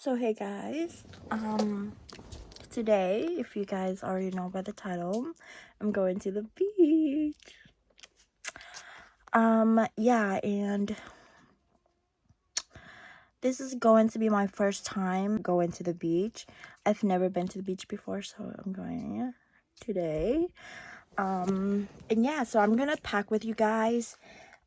So hey guys, today, if you guys already know by the title, I'm going to the beach. Yeah, and this is going to be my first time going to the beach. I've never been to the beach before, so I'm going today. And yeah, so I'm gonna pack with you guys.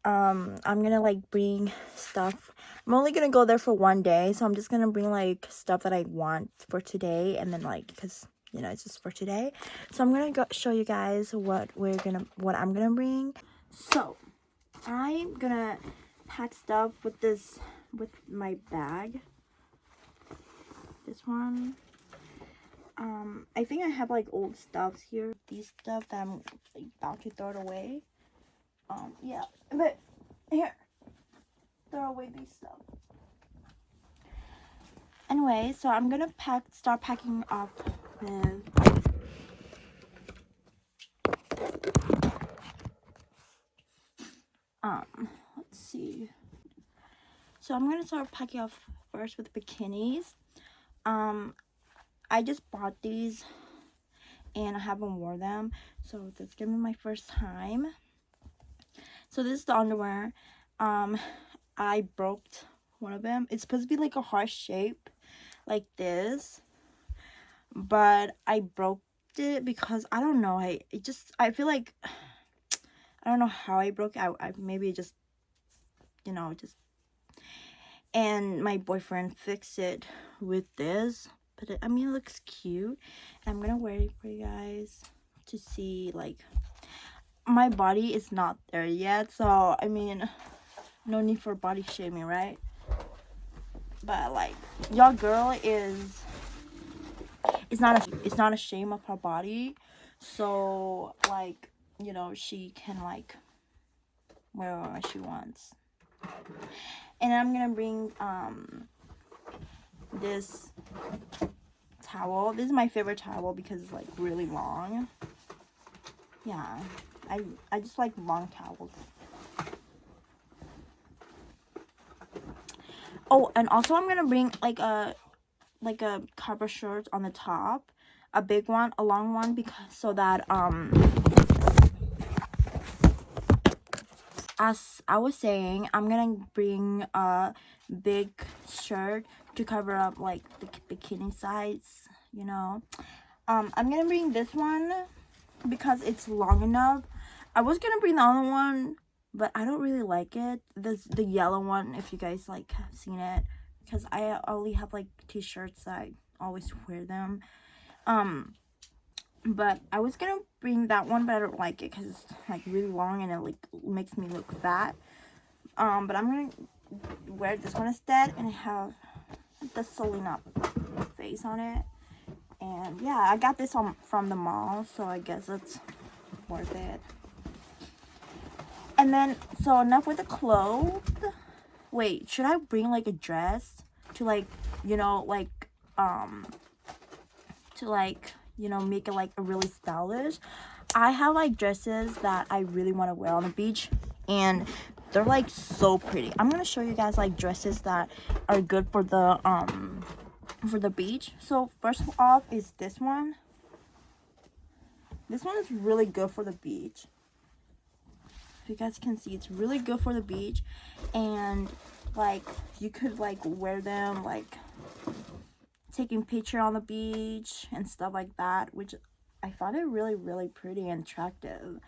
I'm gonna like bring stuff. I'm only gonna go there for one day, so I'm just gonna bring like stuff that I want for today, and then like because it's just for today. So I'm gonna go show you guys what I'm gonna bring. So I'm gonna pack stuff with my bag. This one. I think I have like old stuffs here. These stuff that I'm like, about to throw it away. Yeah, but here, throw away these stuff. Anyway, so I'm gonna start packing up with let's see. So I'm gonna start packing up first with bikinis. I just bought these and I haven't worn them, so this is gonna be my first time. So this is the underwear. I broke one of them. It's supposed to be like a heart shape, like this, but I broke it because I don't know. I feel like I don't know how I broke it. I maybe just and my boyfriend fixed it with this, but it looks cute. And I'm gonna wear it for you guys to see. Like, my body is not there yet, so no need for body shaming, right? But like, your girl is it's not ashamed of her body, so like, she can like wear whatever she wants. And I'm gonna bring this towel. This is my favorite towel because it's like really long. Yeah, I just like long towels. Oh, and also I'm gonna bring like a cover shirt on the top, a big one, a long one, because so that as I was saying, I'm gonna bring a big shirt to cover up like the bikini size, I'm gonna bring this one because it's long enough. I was gonna bring the other one, but I don't really like it. The yellow one, if you guys like have seen it, because I only have like t-shirts that I always wear them. But I was gonna bring that one, but I don't like it because it's like really long and it like makes me look fat. But I'm gonna wear this one instead, and I have the Selena face on it. And yeah, I got this from the mall, so I guess it's worth it. And then, so enough with the clothes. Wait, should I bring like a dress to like, make it like a really stylish? I have like dresses that I really want to wear on the beach, and they're like so pretty. I'm gonna show you guys like dresses that are good for the beach. So first off is this one. This one is really good for the beach. If you guys can see, it's really good for the beach, and like you could like wear them like taking picture on the beach and stuff like that, which I found it really, really pretty and attractive.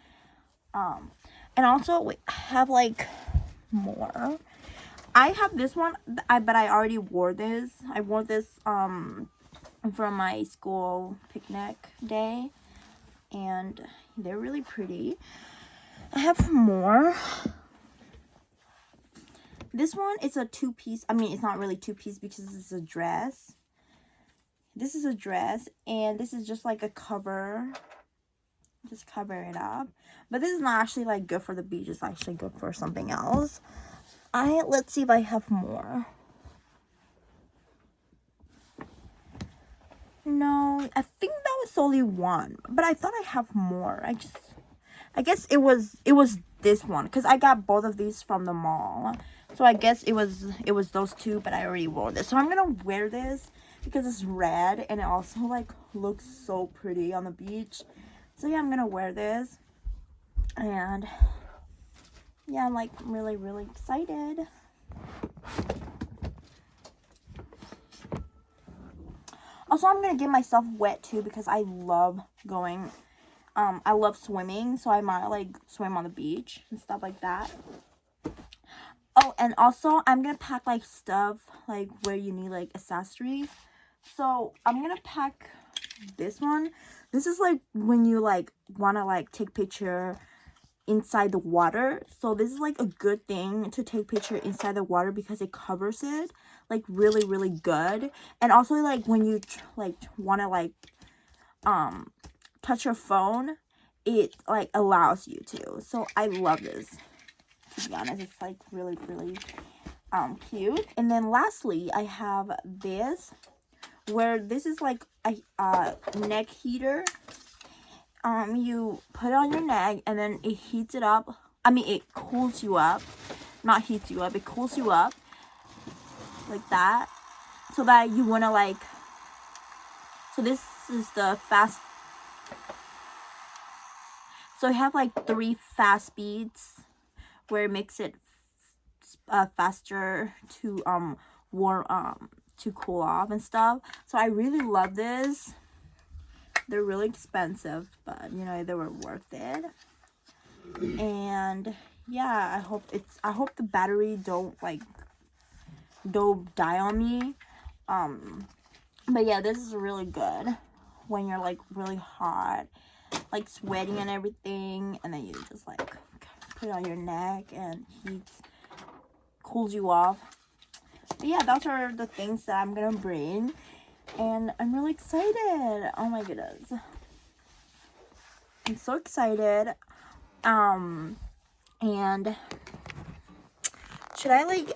And also we have like more. I have this one, but I already wore this. I wore this from my school picnic day, and they're really pretty. I have more. This one is a two-piece. It's not really two-piece because this is a dress. This is a dress, and this is just like a cover. Just cover it up. But this is not actually like good for the beach. It's actually good for something else. Let's see if I have more. No, I think that was only one, but I thought I have more. I guess it was this one because I got both of these from the mall. So I guess it was those two, but I already wore this. So I'm gonna wear this because it's red and it also like looks so pretty on the beach. So yeah, I'm gonna wear this. And yeah, I'm like really, really excited. Also, I'm gonna get myself wet too because I love going, I love swimming, so I might like swim on the beach and stuff like that. Oh, and also I'm gonna pack like stuff like where you need like accessories. So I'm gonna pack this one. This is like when you like wanna like take picture inside the water. So this is like a good thing to take picture inside the water because it covers it like really, really good. And also like when you like wanna like touch your phone, it like allows you to. So I love this. To be honest, it's like really, really cute. And then lastly, I have this, where this is like a neck heater. You put it on your neck and then it heats it up. I mean, it cools you up. Not heats you up, it cools you up like that, so that you wanna like, so this is the fast, so you have like 3 fast speeds where it makes it faster to warm to cool off and stuff. So I really love this. They're really expensive, but you know, they were worth it. And yeah, I hope the battery don't die on me. But yeah, this is really good when you're like really hot, like sweating and everything, and then you just like put it on your neck and cools you off. But yeah, those are the things that I'm gonna bring, and I'm really excited. Oh my goodness, I'm so excited. And should I like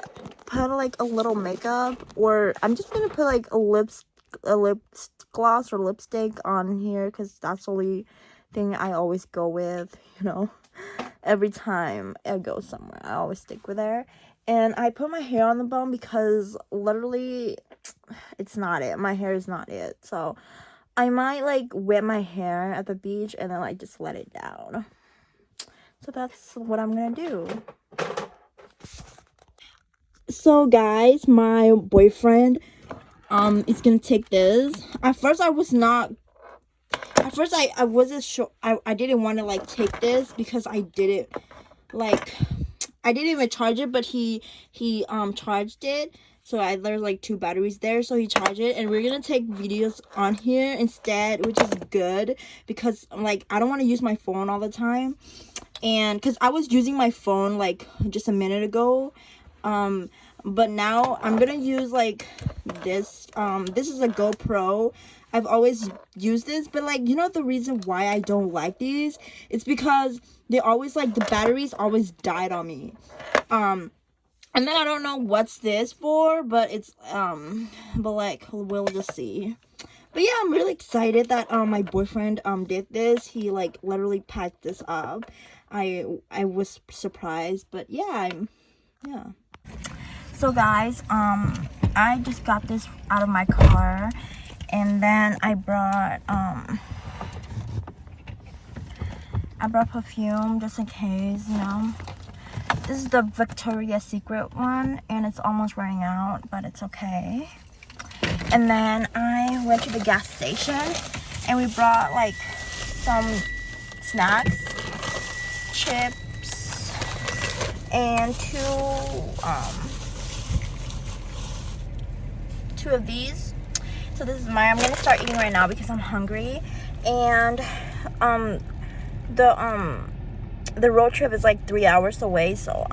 put like a little makeup, or I'm just gonna put like a lip gloss or lipstick on here because that's the only thing I always go with, you know. Every time I go somewhere, I always stick with her. And I put my hair on the bun because literally it's not it. My hair is not it. So I might like wet my hair at the beach and then like just let it down. So that's what I'm gonna do. So guys, my boyfriend is gonna take this. At first I wasn't sure. I didn't want to like take this because I didn't even charge it, but he charged it. So there's like 2 batteries there, so he charged it, and we're gonna take videos on here instead, which is good because like I don't want to use my phone all the time. And because I was using my phone like just a minute ago, but now I'm gonna use like this. This is a GoPro. I've always used this, but like, you know, the reason why I don't like these, it's because they always like the batteries always died on me. And then I don't know what's this for, but it's but like we'll just see. But yeah, I'm really excited that my boyfriend did this. He like literally packed this up. I was surprised, but yeah, yeah. So guys, I just got this out of my car, and then I brought perfume just in case, you know. This is the Victoria's Secret one, and it's almost running out, but it's okay. And then I went to the gas station, and we brought like some snacks, chips, and two of these. So this is mine. I'm gonna start eating right now because I'm hungry. And the road trip is like 3 hours away, so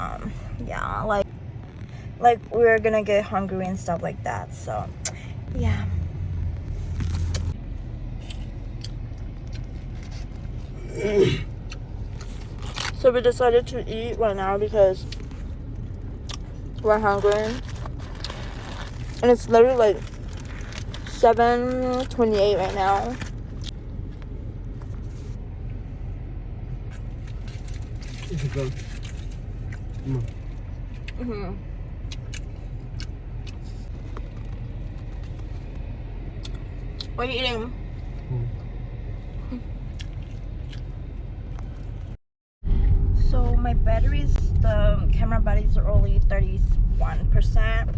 yeah, like we're gonna get hungry and stuff like that. So yeah. So we decided to eat right now because we're hungry, and it's literally like 7:28 right now. Come on. Mm-hmm. What are you eating? So my batteries, the camera batteries are only 31%,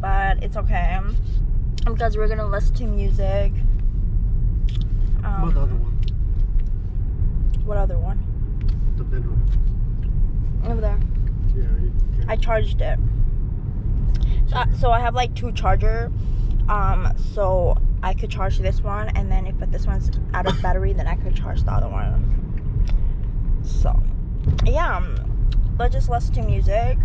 but it's okay because we're gonna listen to music. What other one? What other one? The bedroom. Over there. Yeah, you can. I charged it. So I have like 2 charger. So I could charge this one, and then if this one's out of battery, then I could charge the other one. So yeah, let's just listen to music.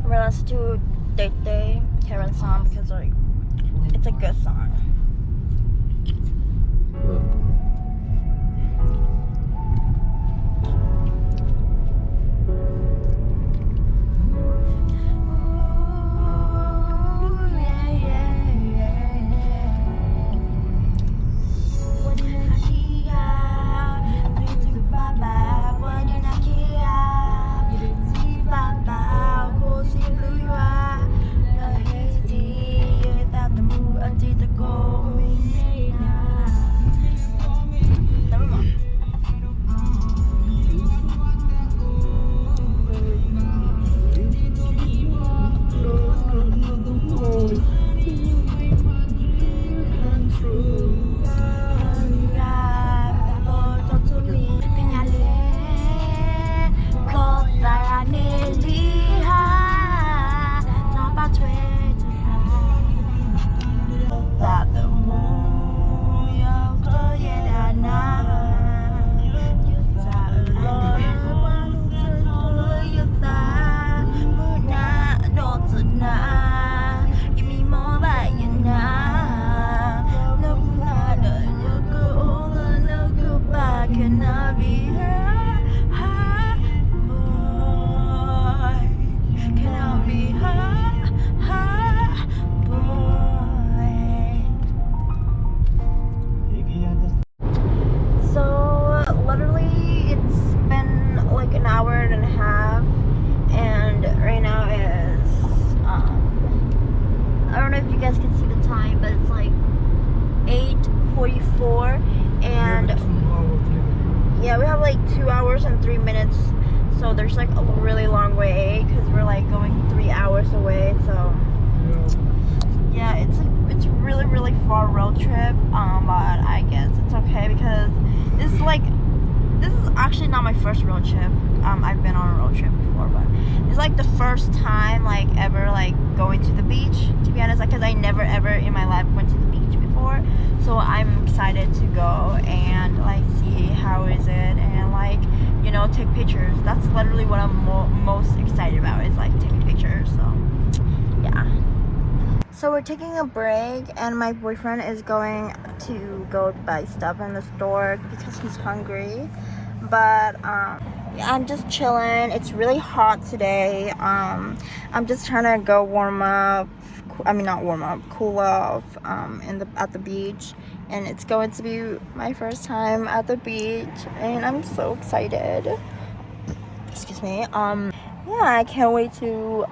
We're gonna listen to Day Karen's song because like it's a good song. Yeah, we have like 2 hours and 3 minutes, so there's like a really long way because we're like going 3 hours away. So yeah, it's really far road trip, but I guess it's okay because this is actually not my first road trip. I've been on a road trip before, but it's like the first time like ever like going to the beach, to be honest, because I never ever in my life went to the beach before. So I'm excited to go and like see how is it and like, you know, take pictures. That's literally what I'm most excited about, is like taking pictures. So yeah. So we're taking a break and my boyfriend is going to go buy stuff in the store because he's hungry. But yeah, I'm just chilling. It's really hot today. I'm just trying to go cool off at the beach, and it's going to be my first time at the beach and I'm so excited. Excuse me. Yeah, I can't wait to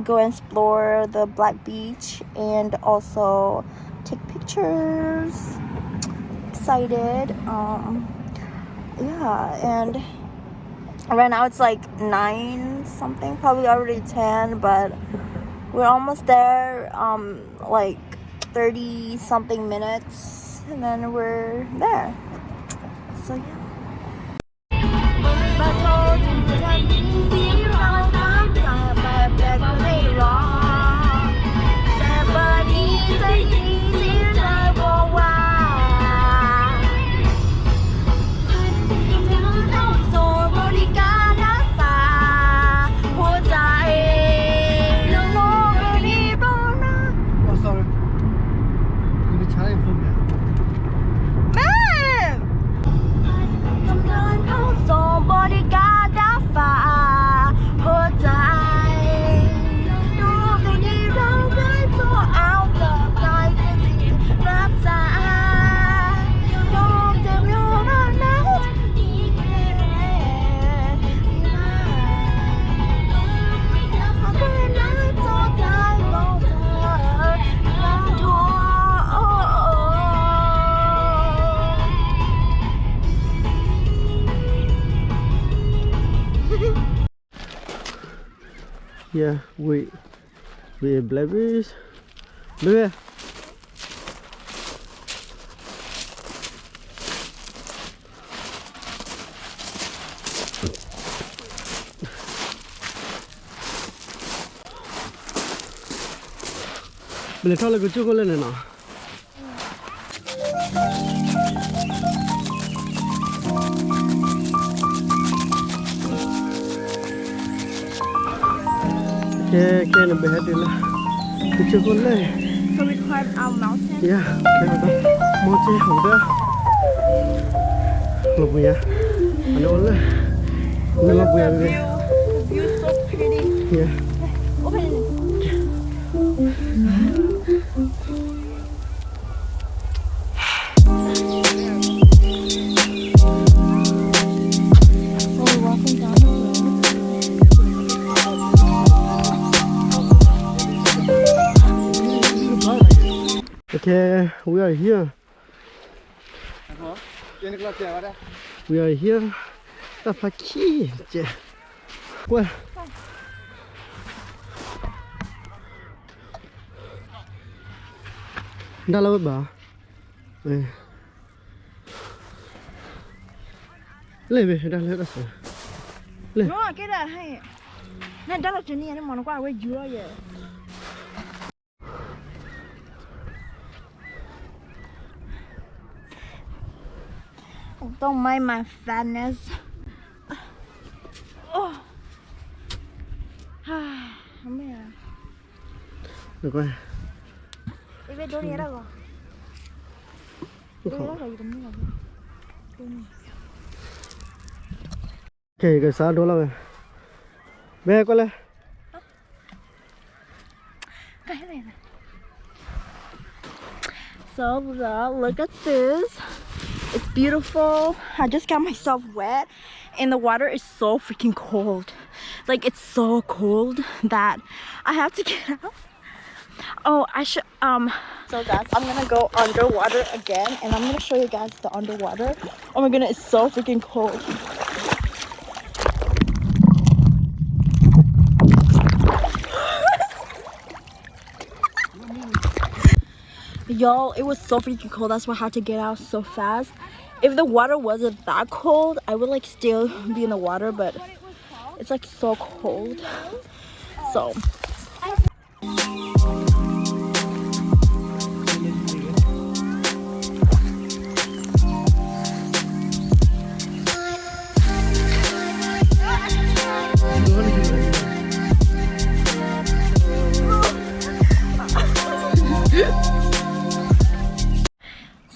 go and explore the Black Beach and also take pictures. Excited. Yeah, and right now it's like 9 something, probably already 10, but we're almost there. Like 30 something minutes and then we're there. So yeah. Yeah, we blackberries. Look at. Mình thao lại cái chút lên này nào. Okay, nó bị hết đi là cái chút lên. So we climbed our mountain. Yeah, okay, rồi đó. Mountain không đó. Lục bia, anh ôn lên. Nó lục bia The đi. view is so pretty. Yeah. Open it. So we're walking down the road. Okay, we are here. We are here. The Paki. Well. Đã lâu bà. Lên về, đã lên đó rồi. Lên. No, cái này hay. Này đó là chuyện gì mà nó qua quay dừa vậy. Don't mind my fatness. Oh. Không biết à. Được rồi. Đi về đâu đi đó rồi. Đi đó rồi gì đúng rồi. Okay, cái sao đó là về qua đây. Cái này này. So look at this. It's beautiful. I just got myself wet and the water is so freaking cold. Like it's so cold that I have to get out. Oh, I should so guys, I'm gonna go underwater again and I'm gonna show you guys the underwater. Oh my goodness, it's so freaking cold. Y'all, it was so freaking cold. That's why I had to get out so fast. If the water wasn't that cold, I would like still be in the water, but it's like so cold. So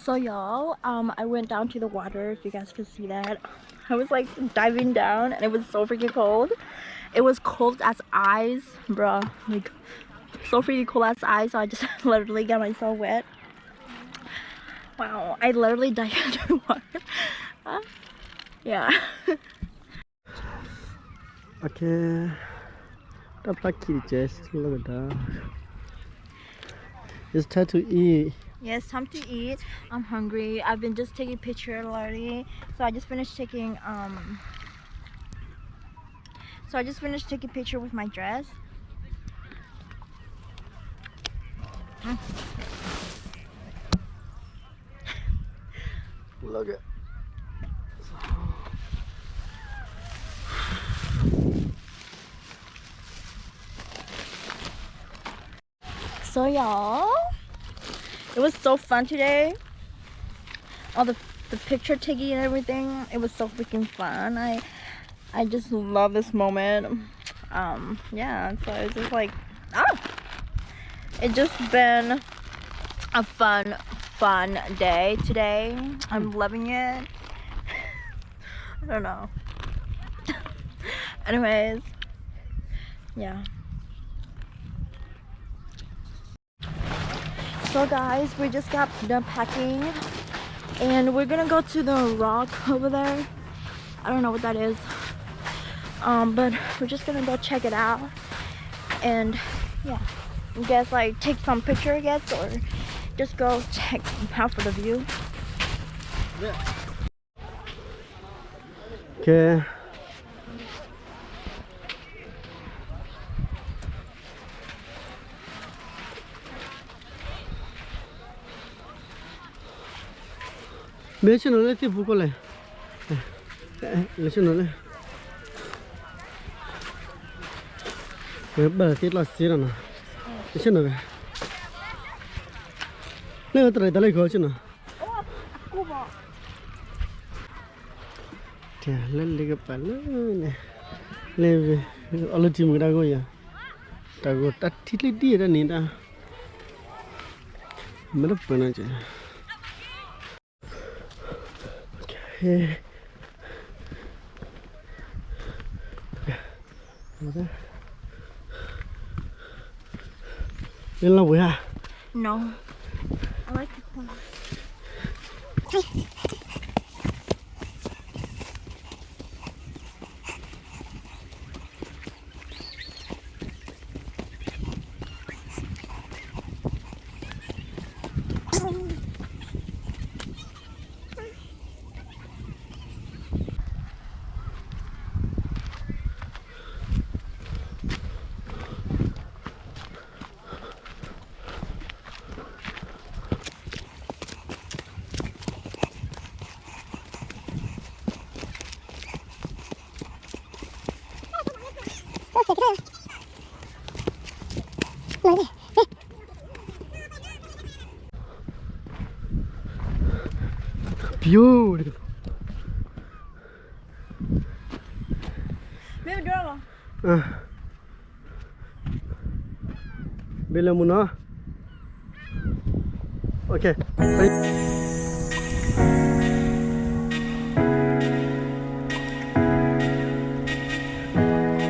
So y'all, I went down to the water, if you guys could see that. I was like diving down and it was so freaking cold. It was cold as ice, bruh. Like so freaking cold as ice, so I just literally got myself wet. Wow, I literally died underwater. Yeah. Okay. The Paki just look at that. It's time to eat. Yes, time to eat. I'm hungry. I've been just taking pictures already. So I just finished taking picture with my dress. Look at. So y'all, it was so fun today. All the picture taking and everything. It was so freaking fun. I just love this moment. Yeah, so it's just like it's just been a fun day today. I'm loving it. I don't know. Anyways, yeah. So guys, we just got done packing and we're gonna go to the rock over there. I don't know what that is, but we're just gonna go check it out and yeah, I guess like take some picture, I guess, or just go check out for the view. Yeah. Okay. 매션 원래 티 부고래 매션 원래 왜 버티라 시라나 매션 원래 내가 들어 달래 거치나 Aku mau. 자 렐리가 빨네 레베 얼루티 뭐라고야 다고 따티리디라 니다 뭐라 보나지 오케이 뭐다 일로 뭐야 No. I like the corn. beautiful Baby girl. Bila muna okay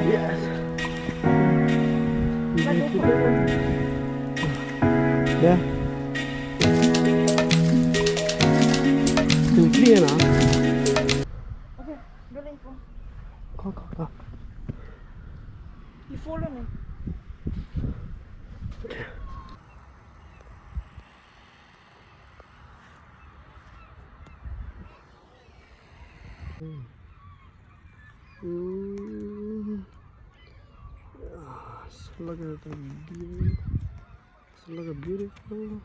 yes yeah clear na Okay, really full. go You follow me. Look at the view. Look at beautiful.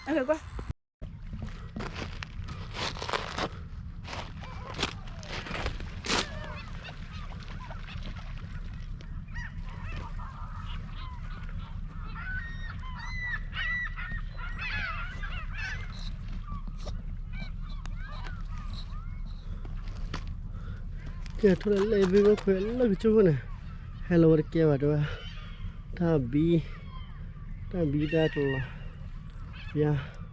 Okay, go. Kìa thôi là lê với bác khỏe là cái chỗ này hello được kia vào đó ta bi ra rồi yeah